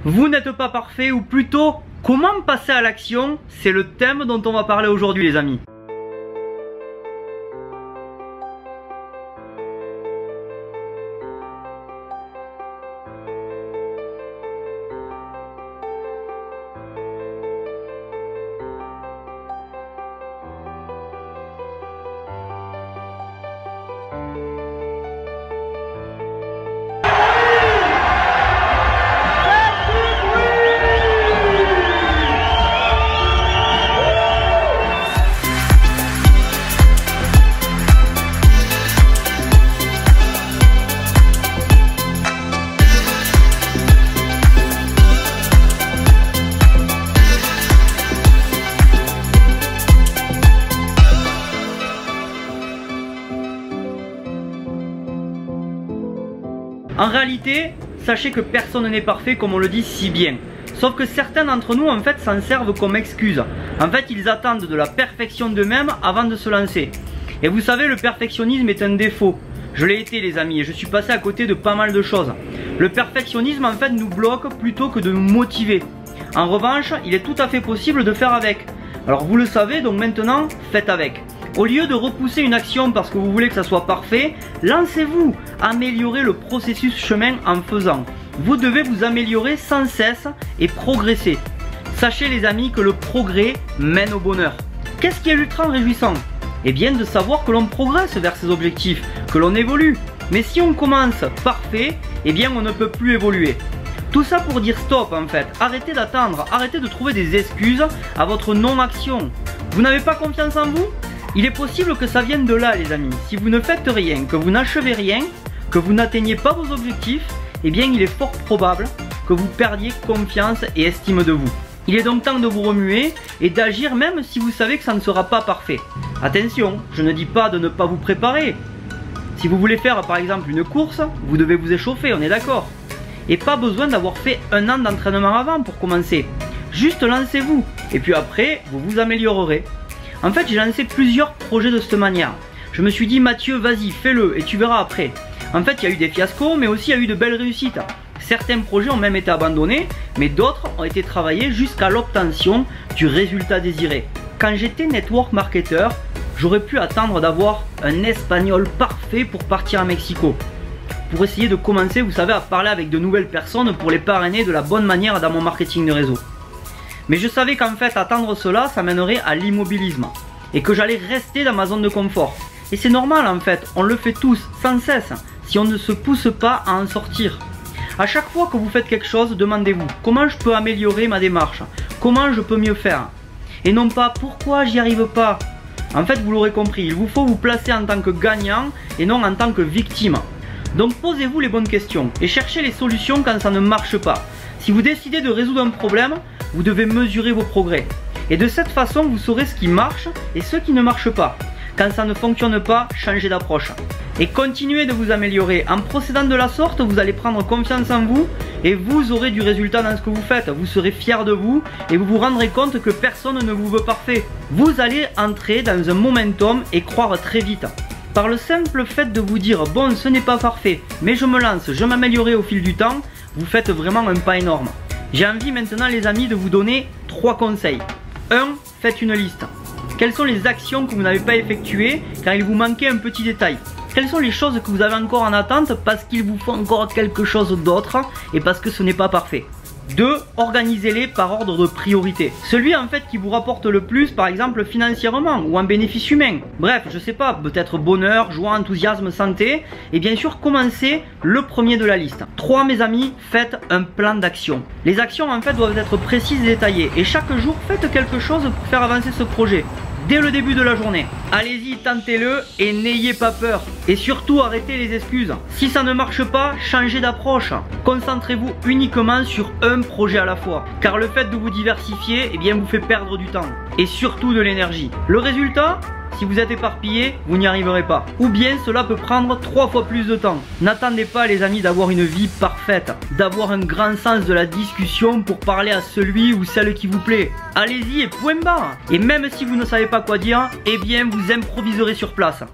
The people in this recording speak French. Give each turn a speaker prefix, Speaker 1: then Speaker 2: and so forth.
Speaker 1: Vous n'êtes pas parfait, ou plutôt, comment passer à l'action? C'est le thème dont on va parler aujourd'hui les amis. En réalité, sachez que personne n'est parfait comme on le dit si bien. Sauf que certains d'entre nous en fait s'en servent comme excuse. En fait, ils attendent de la perfection d'eux-mêmes avant de se lancer. Et vous savez, le perfectionnisme est un défaut. Je l'ai été les amis et je suis passé à côté de pas mal de choses. Le perfectionnisme en fait nous bloque plutôt que de nous motiver. En revanche, il est tout à fait possible de faire avec. Alors vous le savez, donc maintenant, faites avec. Au lieu de repousser une action parce que vous voulez que ça soit parfait, lancez-vous, améliorez le processus chemin en faisant. Vous devez vous améliorer sans cesse et progresser. Sachez les amis que le progrès mène au bonheur. Qu'est-ce qui est ultra réjouissant? Eh bien de savoir que l'on progresse vers ses objectifs, que l'on évolue. Mais si on commence parfait, eh bien on ne peut plus évoluer. Tout ça pour dire stop en fait, arrêtez d'attendre, arrêtez de trouver des excuses à votre non-action. Vous n'avez pas confiance en vous? Il est possible que ça vienne de là les amis. Si vous ne faites rien, que vous n'achevez rien, que vous n'atteignez pas vos objectifs, eh bien il est fort probable que vous perdiez confiance et estime de vous. Il est donc temps de vous remuer et d'agir même si vous savez que ça ne sera pas parfait. Attention, je ne dis pas de ne pas vous préparer. Si vous voulez faire par exemple une course, vous devez vous échauffer, on est d'accord. Et pas besoin d'avoir fait un an d'entraînement avant pour commencer. Juste lancez-vous et puis après vous vous améliorerez. En fait, j'ai lancé plusieurs projets de cette manière. Je me suis dit, Mathieu, vas-y, fais-le et tu verras après. En fait, il y a eu des fiascos, mais aussi il y a eu de belles réussites. Certains projets ont même été abandonnés, mais d'autres ont été travaillés jusqu'à l'obtention du résultat désiré. Quand j'étais network marketer, j'aurais pu attendre d'avoir un espagnol parfait pour partir à Mexico. Pour essayer de commencer, vous savez, à parler avec de nouvelles personnes pour les parrainer de la bonne manière dans mon marketing de réseau. Mais je savais qu'en fait attendre cela, ça mènerait à l'immobilisme et que j'allais rester dans ma zone de confort. Et c'est normal en fait, on le fait tous, sans cesse, si on ne se pousse pas à en sortir. À chaque fois que vous faites quelque chose, demandez-vous comment je peux améliorer ma démarche, comment je peux mieux faire. Et non pas pourquoi j'y arrive pas. En fait, vous l'aurez compris, il vous faut vous placer en tant que gagnant et non en tant que victime. Donc posez-vous les bonnes questions et cherchez les solutions quand ça ne marche pas. Si vous décidez de résoudre un problème, vous devez mesurer vos progrès. Et de cette façon, vous saurez ce qui marche et ce qui ne marche pas. Quand ça ne fonctionne pas, changez d'approche. Et continuez de vous améliorer. En procédant de la sorte, vous allez prendre confiance en vous et vous aurez du résultat dans ce que vous faites. Vous serez fier de vous et vous vous rendrez compte que personne ne vous veut parfait. Vous allez entrer dans un momentum et croire très vite. Par le simple fait de vous dire « bon, ce n'est pas parfait, mais je me lance, je m'améliorerai au fil du temps », vous faites vraiment un pas énorme. J'ai envie maintenant les amis de vous donner 3 conseils. 1. Faites une liste. Quelles sont les actions que vous n'avez pas effectuées car il vous manquait un petit détail? Quelles sont les choses que vous avez encore en attente parce qu'il vous faut encore quelque chose d'autre et parce que ce n'est pas parfait? 2. Organisez-les par ordre de priorité. Celui en fait qui vous rapporte le plus, par exemple financièrement ou en bénéfice humain. Bref, je sais pas, peut-être bonheur, joie, enthousiasme, santé. Et bien sûr, commencez le premier de la liste. 3 mes amis, faites un plan d'action. Les actions en fait doivent être précises et détaillées. Et chaque jour, faites quelque chose pour faire avancer ce projet. Dès le début de la journée. Allez-y, tentez-le et n'ayez pas peur. Et surtout, arrêtez les excuses. Si ça ne marche pas, changez d'approche. Concentrez-vous uniquement sur un projet à la fois. Car le fait de vous diversifier, eh bien, vous fait perdre du temps. Et surtout de l'énergie. Le résultat ? Si vous êtes éparpillé, vous n'y arriverez pas. Ou bien cela peut prendre 3 fois plus de temps. N'attendez pas les amis d'avoir une vie parfaite, d'avoir un grand sens de la discussion pour parler à celui ou celle qui vous plaît. Allez-y et point barre. Et même si vous ne savez pas quoi dire, eh bien vous improviserez sur place.